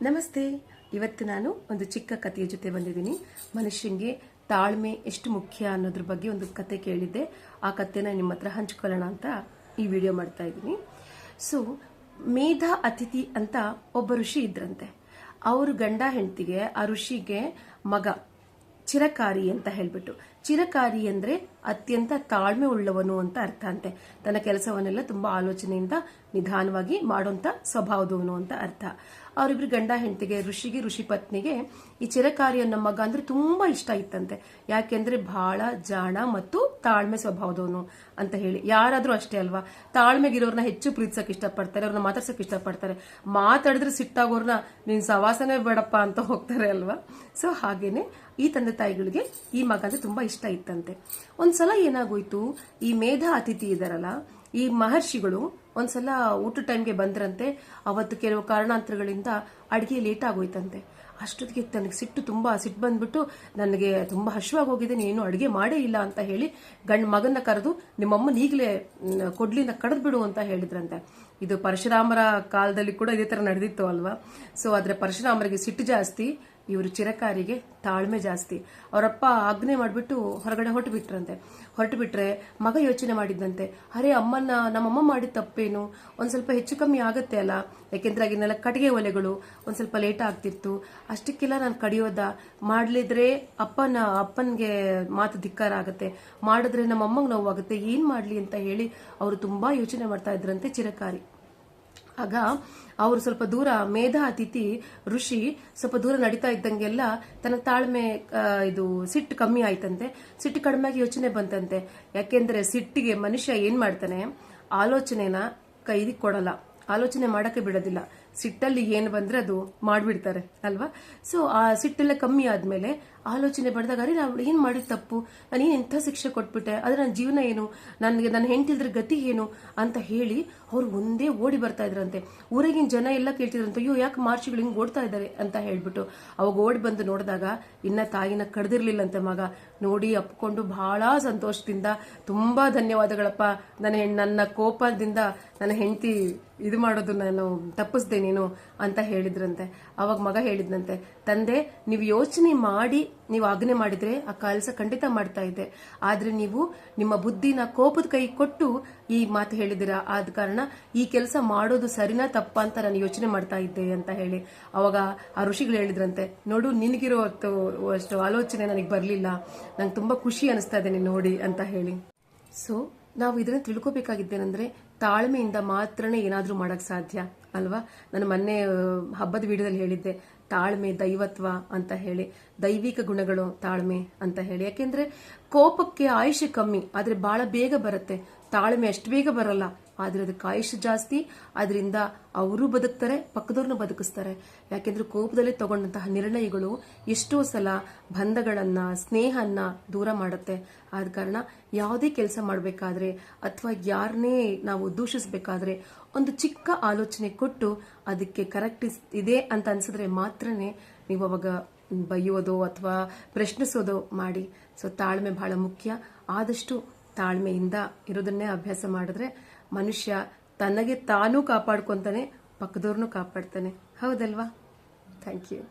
ನಮಸ್ತೆ. ಇವತ್ತು ನಾನು ಒಂದು ಚಿಕ್ಕ ಕಥೆಯ ಜೊತೆ ಬಂದಿದ್ದೀನಿ. ಮನುಷ್ಯನಿಗೆ ತಾಳ್ಮೆ ಎಷ್ಟು ಮುಖ್ಯ ಅನ್ನೋದ್ರ ಬಗ್ಗೆ ಒಂದು ಕತೆ ಕೇಳಿದ್ದೆ. ಆ ಕಥೆನ ನಿಮ್ಮ ಹತ್ರ ಹಂಚ್ಕೊಳ್ಳೋಣ ಅಂತ ಈ ವಿಡಿಯೋ ಮಾಡ್ತಾ ಇದ್ದೀನಿ. ಸೊ ಮೇಧ ಅತಿಥಿ ಅಂತ ಒಬ್ಬ ಋಷಿ ಇದ್ರಂತೆ. ಅವರು ಗಂಡ ಹೆಂಡತಿಗೆ ಆ ಋಷಿಗೆ ಮಗ ಚಿರಕಾರಿ ಅಂತ ಹೇಳ್ಬಿಟ್ಟು. ಚಿರಕಾರಿ ಅಂದ್ರೆ ಅತ್ಯಂತ ತಾಳ್ಮೆ ಉಳ್ಳವನು ಅಂತ ಅರ್ಥ ಅಂತೆ. ತನ್ನ ಕೆಲಸವನ್ನೆಲ್ಲ ತುಂಬಾ ಆಲೋಚನೆಯಿಂದ ನಿಧಾನವಾಗಿ ಮಾಡುವಂತ ಸ್ವಭಾವದವನು ಅಂತ ಅರ್ಥ. ಅವರಿಬ್ರು ಗಂಡ ಹೆಂಡತಿಗೆ, ಋಷಿಗೆ, ಋಷಿ ಪತ್ನಿಗೆ ಈ ಚಿರಕಾರಿ ಅನ್ನೋ ಮಗ ಅಂದ್ರೆ ತುಂಬಾ ಇಷ್ಟ ಇತ್ತಂತೆ. ಯಾಕೆಂದ್ರೆ ಬಹಳ ಜಾಣ ಮತ್ತು ತಾಳ್ಮೆ ಸ್ವಭಾವದವನು ಅಂತ ಹೇಳಿ. ಯಾರಾದ್ರೂ ಅಷ್ಟೇ ಅಲ್ವಾ, ತಾಳ್ಮೆಗಿರೋರ್ನ ಹೆಚ್ಚು ಪ್ರೀತಿಸಕ್ ಇಷ್ಟಪಡ್ತಾರೆ, ಅವ್ರನ್ನ ಮಾತಾಡ್ಸಕ್ ಇಷ್ಟಪಡ್ತಾರೆ. ಮಾತಾಡಿದ್ರೆ ಸಿಟ್ಟಾಗೋರ್ನ ನೀನ್ ಸವಾಸನೆ ಬೇಡಪ್ಪ ಅಂತ ಹೋಗ್ತಾರೆ ಅಲ್ವಾ. ಸೊ ಹಾಗೇನೆ ಈ ತಂದೆ ತಾಯಿಗಳಿಗೆ ಈ ಮಗ ಅಂದ್ರೆ ತುಂಬಾ ಇಷ್ಟ ಇತ್ತಂತೆ. ಒಂದ್ಸಲ ಏನಾಗೋಯ್ತು, ಈ ಮೇಧ ಅತಿಥಿ ಇದಾರಲ್ಲ, ಈ ಮಹರ್ಷಿಗಳು ಒಂದ್ಸಲ ಊಟ ಟೈಮ್ಗೆ ಬಂದ್ರಂತೆ. ಅವತ್ತು ಕೆಲವು ಕಾರಣಾಂತರಗಳಿಂದ ಅಡಿಗೆ ಲೇಟ್ ಆಗೋಯ್ತಂತೆ. ಅಷ್ಟೊತ್ತಿಗೆ ತನಗೆ ತುಂಬಾ ಸಿಟ್ಟು ಬಂದ್ಬಿಟ್ಟು, ನನಗೆ ತುಂಬಾ ಹಶ್ವಾಗಿ ಹೋಗಿದೆ, ನೀನು ಅಡಿಗೆ ಮಾಡೇ ಇಲ್ಲ ಅಂತ ಹೇಳಿ ಮಗನ್ನ ಕರೆದು, ನಿಮ್ಮಮ್ಮನ ಈಗಲೇ ಕೊಡ್ಲಿನ ಕಡ್ದು ಬಿಡು ಅಂತ ಹೇಳಿದ್ರಂತೆ. ಇದು ಪರಶುರಾಮರ ಕಾಲದಲ್ಲಿ ಕೂಡ ಇದೇ ತರ ನಡೆದಿತ್ತು ಅಲ್ವಾ. ಸೊ ಆದ್ರೆ ಪರಶುರಾಮರಿಗೆ ಸಿಟ್ಟು ಜಾಸ್ತಿ, ಇವರು ಚಿರಕಾರಿಗೆ ತಾಳ್ಮೆ ಜಾಸ್ತಿ. ಅವರಪ್ಪ ಆಜ್ಞೆ ಮಾಡ್ಬಿಟ್ಟು ಹೊರಗಡೆ ಹೊರಟು ಬಿಟ್ರೆ ಮಗ ಯೋಚನೆ ಮಾಡಿದ್ದಂತೆ, ಅರೆ ನಮ್ಮಮ್ಮ ಮಾಡಿದ ತಪ್ಪೇನು, ಒಂದ್ ಸ್ವಲ್ಪ ಹೆಚ್ಚು ಕಮ್ಮಿ ಆಗತ್ತೆ ಅಲ್ಲ, ಯಾಕೆಂದ್ರೆ ಆಗಿನೆಲ್ಲ ಕಟ್ಟಿಗೆ ಒಲೆಗಳು, ಒಂದ್ ಸ್ವಲ್ಪ ಲೇಟ್ ಆಗ್ತಿತ್ತು, ಅಷ್ಟಕ್ಕೆಲ್ಲ ನಾನು ಕಡಿಯೋದ, ಮಾಡ್ಲಿದ್ರೆ ಅಪ್ಪನ್ಗೆ ಮಾತು ಧಿಕ್ಕಾರ ಆಗತ್ತೆ, ಮಾಡಿದ್ರೆ ನಮ್ಮಮ್ಮಂಗೆ ನೋವಾಗುತ್ತೆ, ಏನ್ ಮಾಡ್ಲಿ ಅಂತ ಹೇಳಿ ಅವರು ತುಂಬಾ ಯೋಚನೆ ಮಾಡ್ತಾ ಇದ್ರಂತೆ ಚಿರಕಾರಿ. ಆಗ ಅವರು ಸ್ವಲ್ಪ ದೂರ, ಮೇಧ ಅತಿಥಿ ಋಷಿ ಸ್ವಲ್ಪ ದೂರ ನಡೀತಾ ಇದ್ದಂಗೆಲ್ಲ ತನ್ನ ತಾಳ್ಮೆ ಸಿಟ್ಟು ಕಮ್ಮಿ ಆಯ್ತಂತೆ. ಸಿಟ್ಟು ಕಡಿಮೆಯಾಗಿ ಯೋಚನೆ ಬಂತಂತೆ. ಯಾಕೆಂದ್ರೆ ಸಿಟ್ಟಿಗೆ ಮನುಷ್ಯ ಏನ್ ಮಾಡ್ತಾನೆ, ಆಲೋಚನೆನ ಕೈದಿಗೆ ಕೊಡಲ್ಲ, ಆಲೋಚನೆ ಮಾಡಕ್ಕೆ ಬಿಡೋದಿಲ್ಲ. ಸಿಟ್ಟಲ್ಲಿ ಏನ್ ಬಂದ್ರೆ ಅದು ಮಾಡ್ಬಿಡ್ತಾರೆ ಅಲ್ವಾ. ಸೊ ಆ ಸಿಟ್ಟೆಲ್ಲ ಕಮ್ಮಿ ಆದ್ಮೇಲೆ ಆಲೋಚನೆ ಬಂದಾಗ, ಅರೆ ನಾವು ಏನ್ ಮಾಡಿದ ತಪ್ಪು, ನಾನು ಎಂಥ ಶಿಕ್ಷೆ ಕೊಟ್ಬಿಟ್ಟೆ, ಆದ್ರೆ ನನ್ನ ಜೀವನ ಏನು, ನನ್ನ ಹೆಂಡತಿದ್ರ ಗತಿ ಏನು ಅಂತ ಹೇಳಿ ಅವ್ರು ಒಂದೇ ಓಡಿ ಬರ್ತಾ ಇದ್ರಂತೆ. ಊರಿಗಿನ ಜನ ಎಲ್ಲ ಕೇಳ್ತಿದ್ರಂತೆ, ಅಯ್ಯೋ ಯಾಕೆ ಮಹರ್ಷಿಗಳು ಹಿಂಗ್ ಓಡ್ತಾ ಇದ್ದಾರೆ ಅಂತ ಹೇಳ್ಬಿಟ್ಟು. ಅವಾಗ ಓಡಿ ಬಂದು ನೋಡಿದಾಗ ಇನ್ನ ತಾಯಿನ ಕಡ್ದಿರ್ಲಿಲ್ಲಂತೆ ಮಗ. ನೋಡಿ ಅಪ್ಕೊಂಡು ಬಹಳ ಸಂತೋಷದಿಂದ, ತುಂಬಾ ಧನ್ಯವಾದಗಳಪ್ಪ, ನನ್ನ ಕೋಪದಿಂದ ನನ್ನ ಹೆಂಡತಿ ಇದು ಮಾಡೋದು ನಾನು ತಪ್ಪಿಸ್ದೆ ನೀನು ಅಂತ ಹೇಳಿದ್ರಂತೆ. ಅವಾಗ ಮಗ ಹೇಳಿದ್ನಂತೆ, ತಂದೆ ನೀವು ಯೋಚನೆ ಮಾಡಿ ನೀವು ಆಜ್ಞೆ ಮಾಡಿದ್ರೆ ಆ ಕೆಲಸ ಖಂಡಿತ ಮಾಡ್ತಾ ಇದ್ದೆ, ಆದ್ರೆ ನೀವು ನಿಮ್ಮ ಬುದ್ಧಿನ ಕೋಪದ ಕೈ ಕೊಟ್ಟು ಈ ಮಾತು ಹೇಳಿದಿರಾ, ಆದ ಕಾರಣ ಈ ಕೆಲಸ ಮಾಡೋದು ಸರಿನಾ ತಪ್ಪಾ ಅಂತ ನಾನು ಯೋಚನೆ ಮಾಡ್ತಾ ಇದ್ದೆ ಅಂತ ಹೇಳಿ. ಅವಾಗ ಆ ಋಷಿಗಳು ಹೇಳಿದ್ರಂತೆ, ನೋಡು ನಿನಗಿರೋ ಅಷ್ಟು ಆಲೋಚನೆ ನನಗೆ ಬರ್ಲಿಲ್ಲ, ನಂಗೆ ತುಂಬಾ ಖುಷಿ ಅನಿಸ್ತಾ ಇದೆ ನೀನು ನೋಡಿ ಅಂತ ಹೇಳಿ. ಸೊ ನಾವು ಇದನ್ನ ತಿಳ್ಕೊಬೇಕಾಗಿದ್ದೇನೆಂದ್ರೆ, ತಾಳ್ಮೆಯಿಂದ ಮಾತ್ರನೇ ಏನಾದ್ರೂ ಮಾಡಕ್ ಸಾಧ್ಯ ಅಲ್ವಾ. ನಾನು ಮೊನ್ನೆ ಹಬ್ಬದ ವಿಡಿಯೋದಲ್ಲಿ ಹೇಳಿದ್ದೆ, ತಾಳ್ಮೆ ದೈವತ್ವ ಅಂತ ಹೇಳಿ, ದೈವಿಕ ಗುಣಗಳು ತಾಳ್ಮೆ ಅಂತ ಹೇಳಿ. ಯಾಕೆಂದ್ರೆ ಕೋಪಕ್ಕೆ ಆಯುಷ್ಯ ಕಮ್ಮಿ, ಆದ್ರೆ ಬಹಳ ಬೇಗ ಬರುತ್ತೆ. ತಾಳ್ಮೆ ಅಷ್ಟು ಬೇಗ ಬರಲ್ಲ, ಆದ್ರೆ ಅದಕ್ಕೆ ಆಯುಷ್ಯ ಜಾಸ್ತಿ. ಅದರಿಂದ ಅವರು ಬದುಕ್ತಾರೆ, ಪಕ್ಕದವ್ರನ್ನ ಬದುಕಿಸ್ತಾರೆ. ಯಾಕೆಂದ್ರೆ ಕೋಪದಲ್ಲಿ ತಗೊಂಡಂತಹ ನಿರ್ಣಯಗಳು ಎಷ್ಟೋ ಸಲ ಬಂಧಗಳನ್ನ, ಸ್ನೇಹನ್ನ ದೂರ ಮಾಡುತ್ತೆ. ಆದ ಕಾರಣ ಯಾವುದೇ ಕೆಲಸ ಮಾಡಬೇಕಾದ್ರೆ ಅಥವಾ ಯಾರನ್ನೇ ನಾವು ದೂಷಿಸಬೇಕಾದ್ರೆ ಒಂದು ಚಿಕ್ಕ ಆಲೋಚನೆ ಕೊಟ್ಟು ಅದಕ್ಕೆ ಕರೆಕ್ಟ್ ಇದೆ ಅಂತ ಅನ್ಸಿದ್ರೆ ಮಾತ್ರನೇ ನೀವು ಅವಾಗ ಬೈಯೋದು ಅಥವಾ ಪ್ರಶ್ನಿಸೋದು ಮಾಡಿ. ಸೊ ತಾಳ್ಮೆ ಬಹಳ ಮುಖ್ಯ. ಆದಷ್ಟು ತಾಳ್ಮೆಯಿಂದ ಇರೋದನ್ನೇ ಅಭ್ಯಾಸ ಮಾಡಿದ್ರೆ ಮನುಷ್ಯ ತನಗೆ ತಾನೂ ಕಾಪಾಡ್ಕೊಂತಾನೆ, ಪಕ್ಕದವ್ರನ್ನೂ ಕಾಪಾಡ್ತಾನೆ. ಹೌದಲ್ವಾ? Thank you.